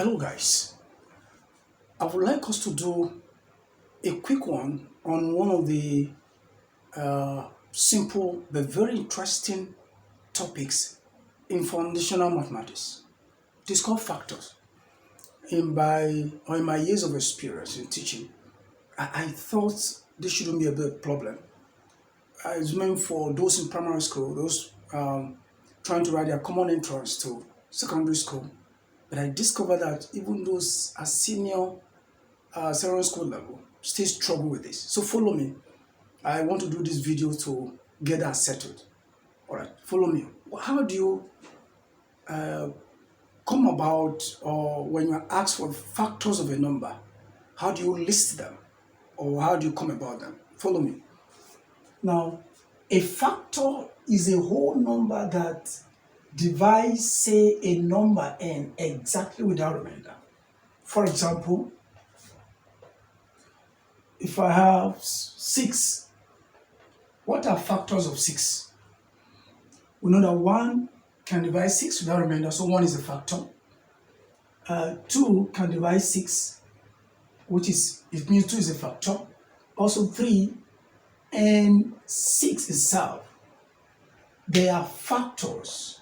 Hello guys, I would like us to do a quick one on one of the simple but very interesting topics in foundational mathematics. It is called factors. In my years of experience in teaching, I thought this shouldn't be a big problem. It's meant for those in primary school, those trying to write their common entrance to secondary school. But I discovered that even those at senior secondary school level still struggle with this. So follow me. I want to do this video to get that settled. All right, follow me. How do you come about, or when you are asked for factors of a number, how do you list them, or how do you come about them? Follow me. Now, a factor is a whole number that divides, say, a number n exactly without remainder. For example, if I have 6, what are factors of 6? We know that 1 can divide 6 without remainder, so 1 is a factor. 2 can divide 6, it means 2 is a factor. Also 3 and 6 itself, they are factors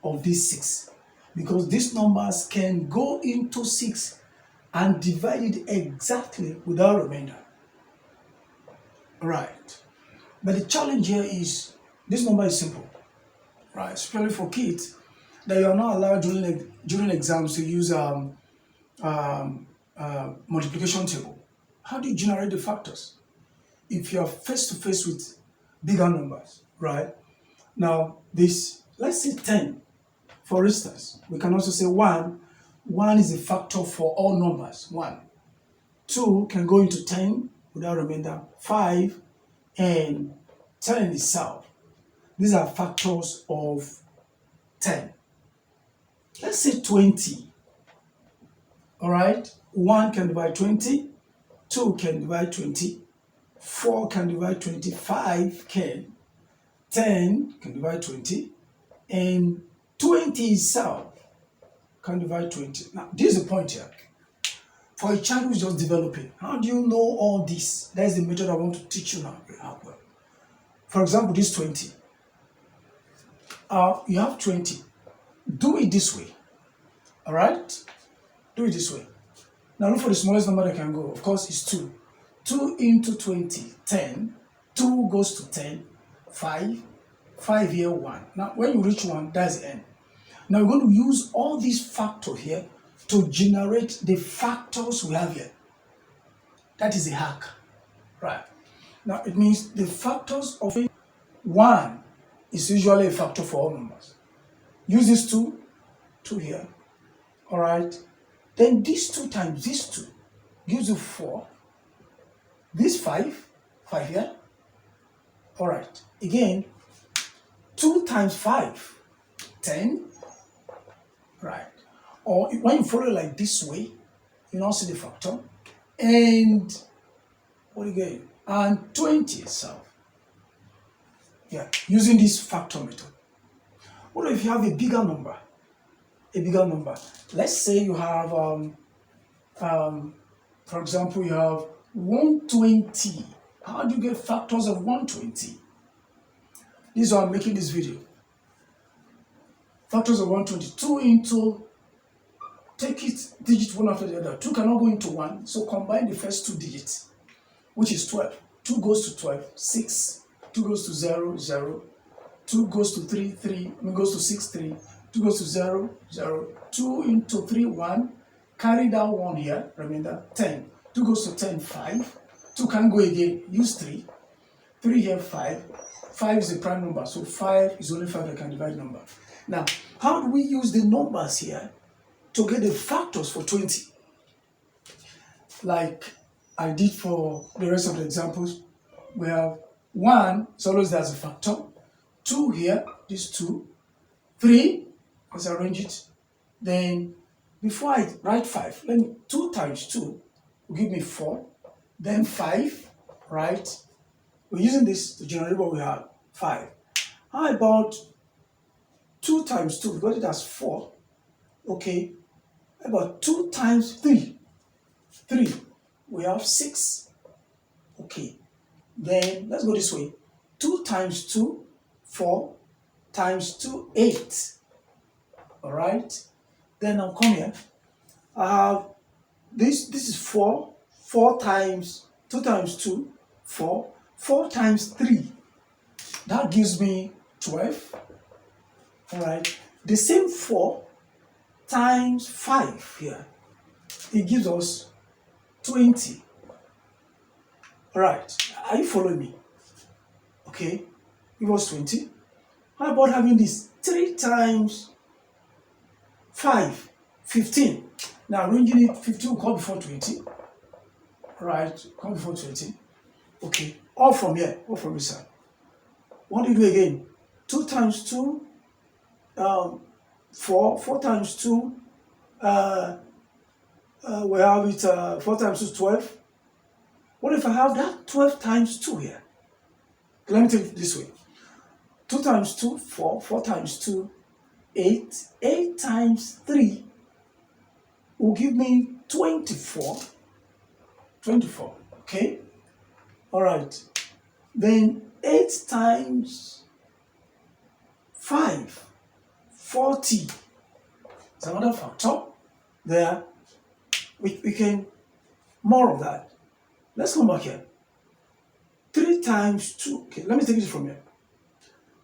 of these 6, because these numbers can go into 6 and divide it exactly without remainder. Right. But the challenge here is this number is simple, right? Especially for kids, that you are not allowed during exams to use multiplication table. How do you generate the factors if you are face to face with bigger numbers, right? Now, let's say 10, for instance. We can also say 1. 1 is a factor for all numbers, 1. 2 can go into 10 without remainder, 5 and 10 itself. These are factors of 10. Let's say 20. All right, 1 can divide 20, 2 can divide 20, 4 can divide 20, 5 can, 10 can divide 20, and 20 itself can divide 20. Now, this is the point here. For a child who's just developing, how do you know all this? That is the method I want to teach you now. For example, this 20. You have 20. Do it this way. All right? Do it this way. Now look for the smallest number that can go. Of course, it's 2. 2 into 20, 10. 2 goes to 10, 5. 5 here, 1. Now, when you reach 1, that's the end. Now, we're going to use all these factors here to generate the factors we have here. That is a hack, right? Now, it means the factors of 1 is usually a factor for all numbers. Use this 2 here, all right? Then this 2 times this 2 gives you 4. This 5 here, all right? Again, 2 times 5, 10, right? Or when you follow it like this way, you now see the factor, and what again? And 20 itself. Yeah, using this factor method. What if you have a bigger number? A bigger number. Let's say you have, for example, you have 120. How do you get factors of 120? This is why I'm making this video. Factors of 120. 2 into, take it digit one after the other. 2 cannot go into 1, so combine the first 2 digits, which is 12. 2 goes to 12, 6. 2 goes to 0, 0. 2 goes to 3, 3. I mean, goes to 6, 3. 2 goes to 0, 0. 2 into 3, 1. Carry down 1 here, remainder, 10. 2 goes to 10, 5. 2 can't go again, use 3. 3 here, 5. 5 is a prime number, so 5 is only 5 that can divide number. Now, how do we use the numbers here to get the factors for 20? Like I did for the rest of the examples, we have 1 is always there as a factor. 2 here, this 2. 3, let's arrange it. Then, before I write 5, let me, 2 times 2 will give me 4. Then 5, right? We're using this to generate what we have, 5. How about 2 times 2? We got it as 4. Okay. About 2 times 3. 3. We have 6. Okay. Then let's go this way. 2 times 2, 4 times 2, 8. All right. Then I'll come here. I have this is 4. 4 times 2 times 2, 4. 4 times 3. That gives me 12. All right. The same 4 times 5 here. It gives us 20. All right. Are you following me? Okay. It was 20. How about having this 3 times 5? 15. Now arranging it, 15 will come before 20. Right, come before 20. Okay, all from here, all from this side. What do you do again? 2 times 2, 4. 4 times 2, we have it, 4 times 2, 12. What if I have that 12 times 2 here? Okay, let me take it this way. 2 times 2, 4. 4 times 2, 8. 8 times 3 will give me 24. 24, okay? All right. Then 8 times 5, 40. It's another factor there. We can, more of that. Let's come back here. 3 times 2, okay, let me take it from here.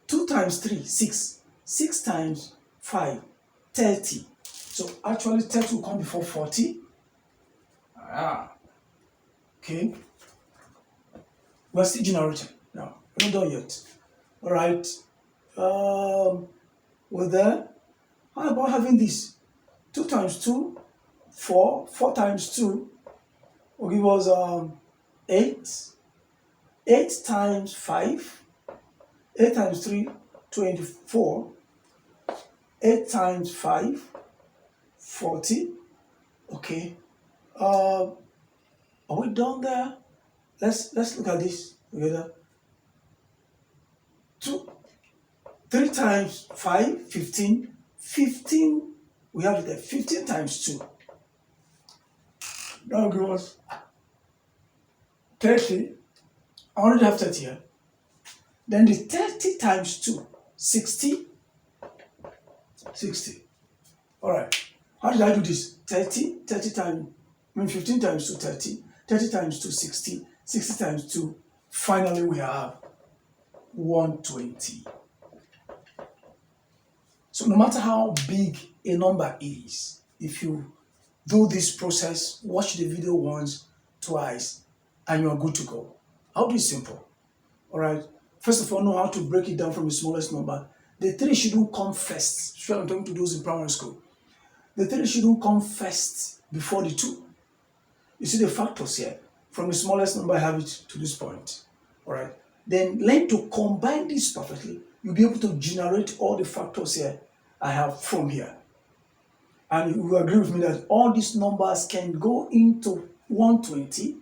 2 times 3, 6. 6 times 5, 30. So actually 30 will come before 40. Okay. We're still generating. No, we're not done yet. All right. We're there. How about having this? 2 times 2, 4. 4 times 2 will give us 8. 8 times 5. 8 times 3, 24. 8 times 5, 40. Okay. Are we done there? Let's look at this together. 3 times 5, 15. 15, we have it there. 15 times 2. That will give us 30. I already have 30 here. Then the 30 times 2, 60. 60. All right. How did I do this? 30 times, 15 times 2, 30. 30 times 2, 60. 60 times 2. Finally, we have 120. So no matter how big a number is, if you do this process, watch the video once, twice, and you are good to go. I'll do it simple. All right. First of all, know how to break it down from the smallest number. The 3 shouldn't come first. Sure, I'm talking to those in primary school. The 3 shouldn't come first before the 2. You see the factors here. From the smallest number, I have it to this point. All right. Then learn to combine this perfectly. You'll be able to generate all the factors here I have from here. And you will agree with me that all these numbers can go into 120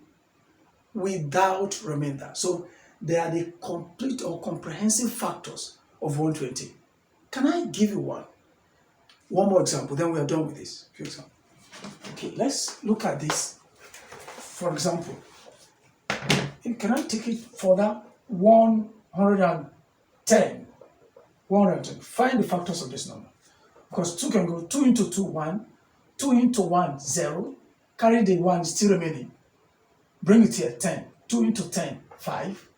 without remainder. So they are the complete or comprehensive factors of 120. Can I give you one? One more example, then we are done with this. For example. Okay, let's look at this. For example, can I take it further? 110. 110. Find the factors of this number. Because 2 can go 2 into 2, 1. 2 into 1, 0. Carry the 1 still remaining. Bring it here, 10. 2 into 10, 5.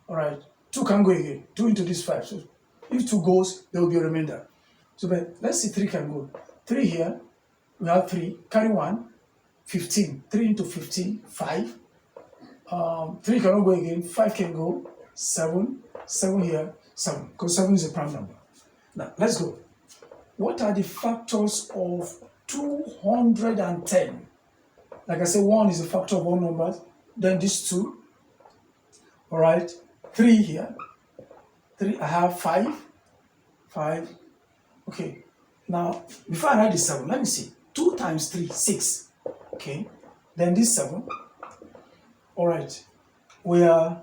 All right. 2 can go again. 2 into this, 5. So if 2 goes, there will be a remainder. So but let's see 3 can go. 3 here. We have 3. Carry 1. 15. 3 into 15, 5. 3 cannot go again. 5 can go. 7. 7 here. 7. Because 7 is a prime number. Now, let's go. What are the factors of 210? Like I said, 1 is a factor of all numbers. Then this 2. All right. 3 here. 3. I have 5. 5. Okay. Now, before I write the 7, let me see. 2 times 3, 6. Okay. Then this 7. All right. We are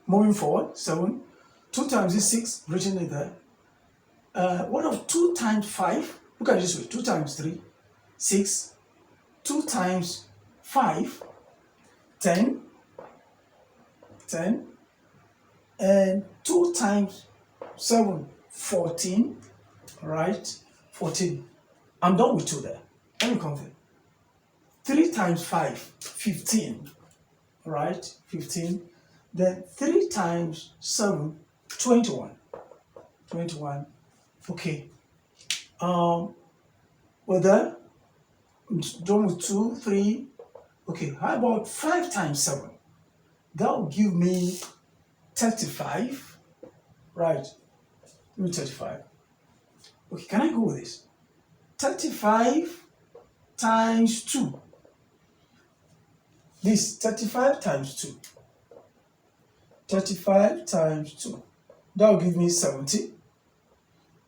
moving forward. 7. 2 times this 6, written it there. What of 2 times 5? Look at it this way. 2 times 3. 6. 2 times 5, 10. 10. And 2 times 7, 14. Right? 14. I'm done with 2 there. Let me count it. 3 times 5, 15. Right? 15. Then 3 times 7, 21. 21. Okay. Well there. I'm done with 2, 3. Okay, how about 5 times 7? That will give me 35. Right. Give me 35. Okay, can I go with this? 35 times 2. This 35 times 2. 35 times 2. That will give me 70.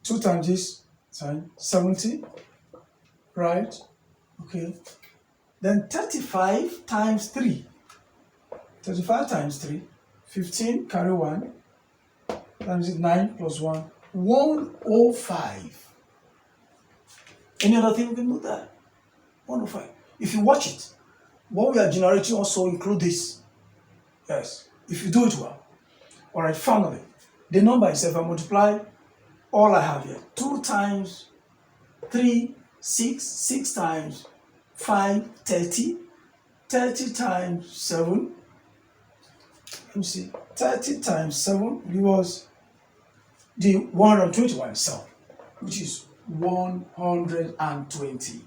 2 times this times 70. Right? Okay. Then 35 times 3. 35 times 3. 15, carry 1. Times 9 plus 1. 105. Any other thing we can do there? 105. If you watch it, what we are generating also include this. Yes. If you do it well. Alright, finally, the number itself, I multiply all I have here. 2 times 3, 6. 6 times 5, 30. 30 times 7. Let me see. 30 times 7 give us the 121 itself, which is 120.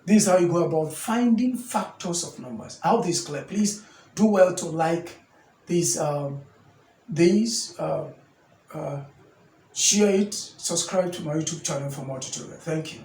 This is how you go about finding factors of numbers. I hope this is clear. Please do well to like this, share it, subscribe to my YouTube channel for more tutorials. Thank you.